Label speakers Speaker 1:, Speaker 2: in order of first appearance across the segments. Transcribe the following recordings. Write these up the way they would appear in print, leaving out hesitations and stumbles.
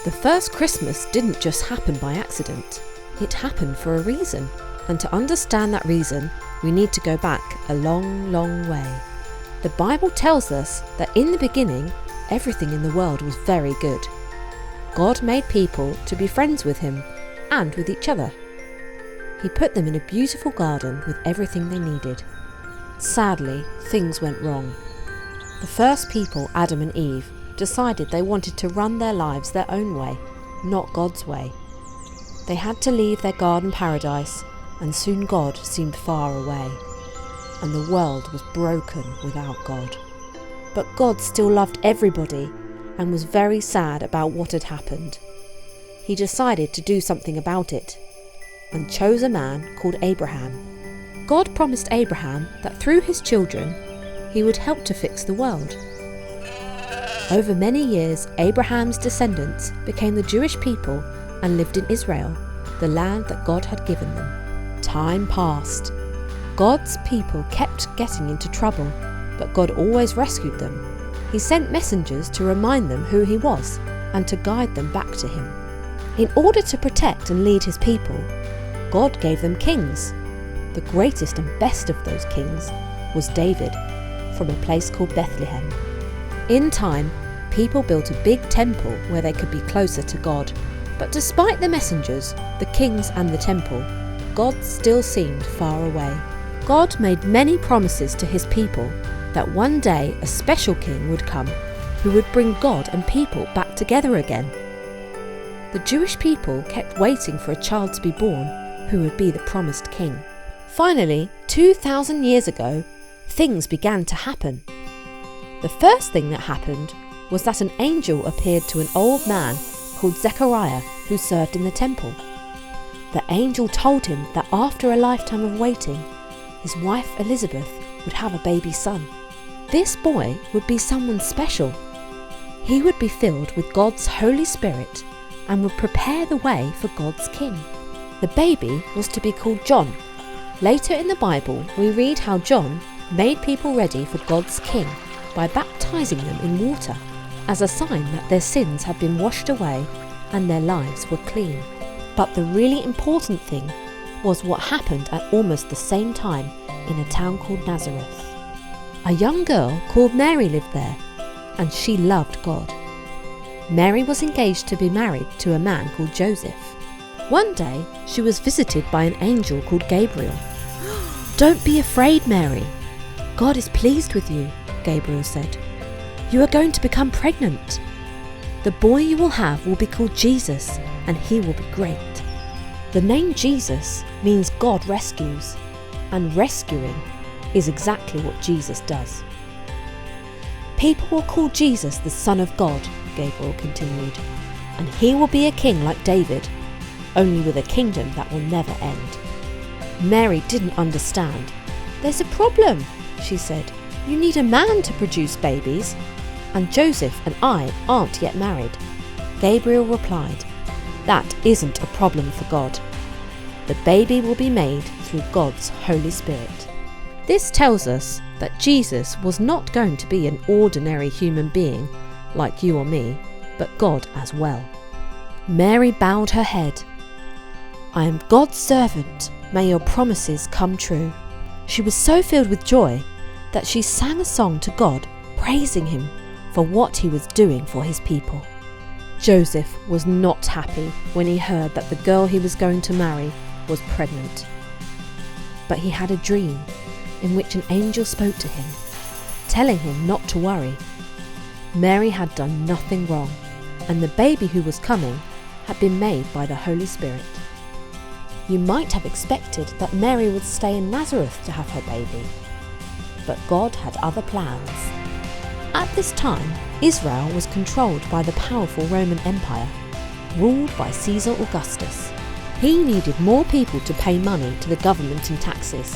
Speaker 1: The first Christmas didn't just happen by accident. It happened for a reason. And to understand that reason, we need to go back a long, long way. The Bible tells us that in the beginning, everything in the world was very good. God made people to be friends with him and with each other. He put them in a beautiful garden with everything they needed. Sadly, things went wrong. The first people, Adam and Eve, decided they wanted to run their lives their own way, not God's way. They had to leave their garden paradise, and soon God seemed far away, and the world was broken without God. But God still loved everybody and was very sad about what had happened. He decided to do something about it and chose a man called Abraham. God promised Abraham that through his children, he would help to fix the world. Over many years, Abraham's descendants became the Jewish people and lived in Israel, the land that God had given them. Time passed. God's people kept getting into trouble, but God always rescued them. He sent messengers to remind them who he was and to guide them back to him. In order to protect and lead his people, God gave them kings. The greatest and best of those kings was David, from a place called Bethlehem. In time, people built a big temple where they could be closer to God. But despite the messengers, the kings and the temple, God still seemed far away. God made many promises to his people that one day a special king would come who would bring God and people back together again. The Jewish people kept waiting for a child to be born who would be the promised king. Finally, 2,000 years ago, things began to happen. The first thing that happened was that an angel appeared to an old man called Zechariah who served in the temple. The angel told him that after a lifetime of waiting, his wife Elizabeth would have a baby son. This boy would be someone special. He would be filled with God's Holy Spirit and would prepare the way for God's king. The baby was to be called John. Later in the Bible, we read how John made people ready for God's king by baptizing them in water as a sign that their sins had been washed away and their lives were clean. But the really important thing was what happened at almost the same time in a town called Nazareth. A young girl called Mary lived there, and she loved God. Mary was engaged to be married to a man called Joseph. One day, she was visited by an angel called Gabriel. "Don't be afraid, Mary. God is pleased with you," Gabriel said. "You are going to become pregnant. The boy you will have will be called Jesus, and he will be great." The name Jesus means God rescues, and rescuing is exactly what Jesus does. "People will call Jesus the Son of God," Gabriel continued, "and he will be a king like David, only with a kingdom that will never end." Mary didn't understand. "There's a problem," she said. "You need a man to produce babies, and Joseph and I aren't yet married." Gabriel replied, "That isn't a problem for God. The baby will be made through God's Holy Spirit." This tells us that Jesus was not going to be an ordinary human being like you or me, but God as well. Mary bowed her head. "I am God's servant. May your promises come true." She was so filled with joy that she sang a song to God, praising him for what he was doing for his people. Joseph was not happy when he heard that the girl he was going to marry was pregnant. But he had a dream in which an angel spoke to him, telling him not to worry. Mary had done nothing wrong, and the baby who was coming had been made by the Holy Spirit. You might have expected that Mary would stay in Nazareth to have her baby, but God had other plans. At this time, Israel was controlled by the powerful Roman Empire, ruled by Caesar Augustus. He needed more people to pay money to the government in taxes,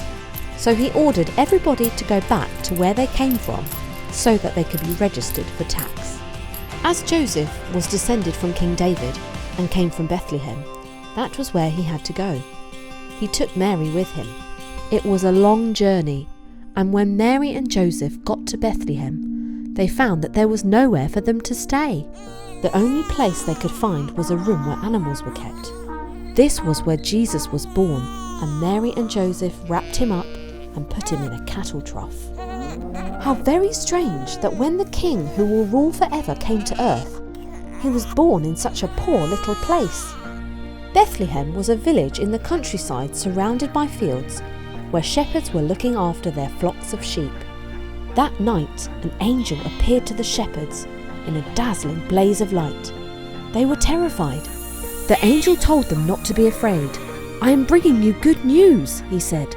Speaker 1: so he ordered everybody to go back to where they came from so that they could be registered for tax. As Joseph was descended from King David and came from Bethlehem, that was where he had to go. He took Mary with him. It was a long journey, and when Mary and Joseph got to Bethlehem, they found that there was nowhere for them to stay. The only place they could find was a room where animals were kept. This was where Jesus was born, and Mary and Joseph wrapped him up and put him in a cattle trough. How very strange that when the king who will rule forever came to earth, he was born in such a poor little place. Bethlehem was a village in the countryside surrounded by fields where shepherds were looking after their flocks of sheep. That night, an angel appeared to the shepherds in a dazzling blaze of light. They were terrified. The angel told them not to be afraid. "I am bringing you good news," he said.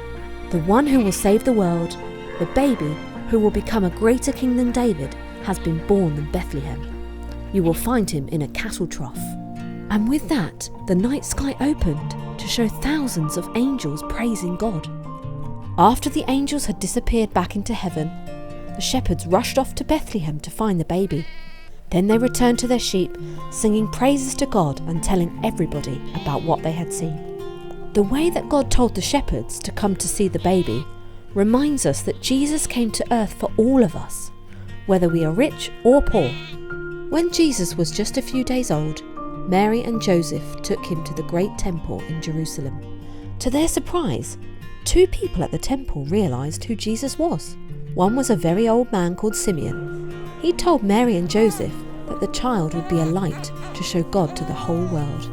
Speaker 1: "The one who will save the world, the baby who will become a greater king than David, has been born in Bethlehem. You will find him in a cattle trough." And with that, the night sky opened to show thousands of angels praising God. After the angels had disappeared back into heaven, the shepherds rushed off to Bethlehem to find the baby. Then they returned to their sheep, singing praises to God and telling everybody about what they had seen. The way that God told the shepherds to come to see the baby reminds us that Jesus came to earth for all of us, whether we are rich or poor. When Jesus was just a few days old, Mary and Joseph took him to the great temple in Jerusalem. To their surprise, 2 people at the temple realised who Jesus was. One was a very old man called Simeon. He told Mary and Joseph that the child would be a light to show God to the whole world.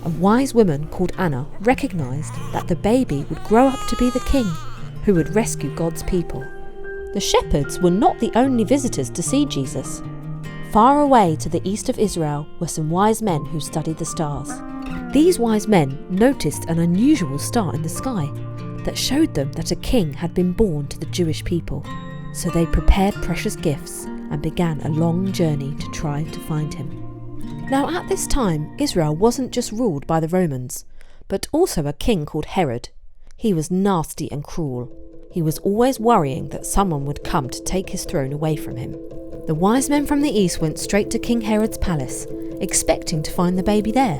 Speaker 1: A wise woman called Anna recognised that the baby would grow up to be the king who would rescue God's people. The shepherds were not the only visitors to see Jesus. Far away to the east of Israel were some wise men who studied the stars. These wise men noticed an unusual star in the sky that showed them that a king had been born to the Jewish people. So they prepared precious gifts and began a long journey to try to find him. Now at this time, Israel wasn't just ruled by the Romans, but also a king called Herod. He was nasty and cruel. He was always worrying that someone would come to take his throne away from him. The wise men from the east went straight to King Herod's palace, expecting to find the baby there.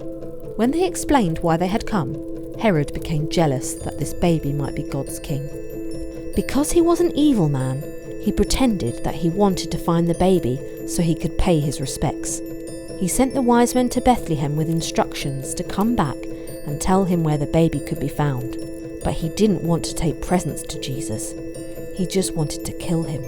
Speaker 1: When they explained why they had come, Herod became jealous that this baby might be God's king. Because he was an evil man, he pretended that he wanted to find the baby so he could pay his respects. He sent the wise men to Bethlehem with instructions to come back and tell him where the baby could be found. But he didn't want to take presents to Jesus. He just wanted to kill him.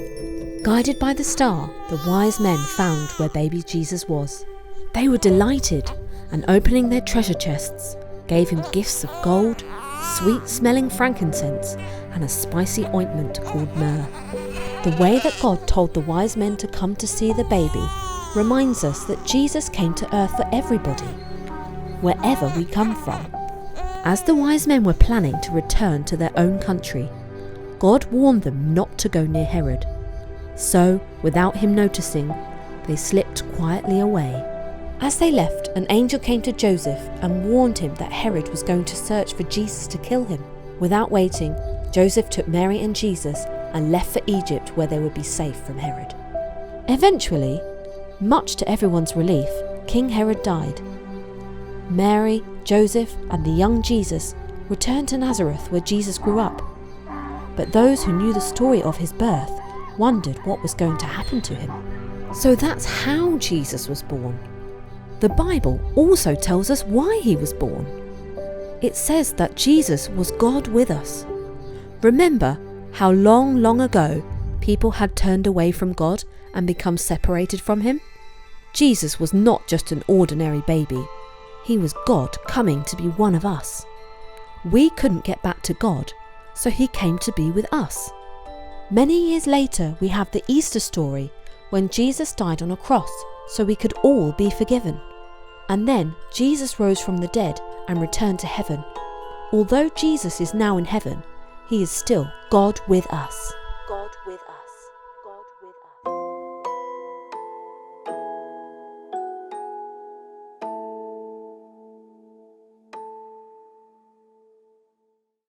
Speaker 1: Guided by the star, the wise men found where baby Jesus was. They were delighted, and opening their treasure chests, gave him gifts of gold, sweet-smelling frankincense, and a spicy ointment called myrrh. The way that God told the wise men to come to see the baby reminds us that Jesus came to earth for everybody, wherever we come from. As the wise men were planning to return to their own country, God warned them not to go near Herod. So, without him noticing, they slipped quietly away. As they left, an angel came to Joseph and warned him that Herod was going to search for Jesus to kill him. Without waiting, Joseph took Mary and Jesus and left for Egypt, where they would be safe from Herod. Eventually, much to everyone's relief, King Herod died. Mary, Joseph, and the young Jesus returned to Nazareth, where Jesus grew up. But those who knew the story of his birth wondered what was going to happen to him. So that's how Jesus was born. The Bible also tells us why he was born. It says that Jesus was God with us. Remember how long ago people had turned away from God and become separated from him? Jesus was not just an ordinary baby. He was God coming to be one of us. We couldn't get back to God, so he came to be with us. Many years later, we have the Easter story when Jesus died on a cross so we could all be forgiven. And then Jesus rose from the dead and returned to heaven. Although Jesus is now in heaven, he is still God with us.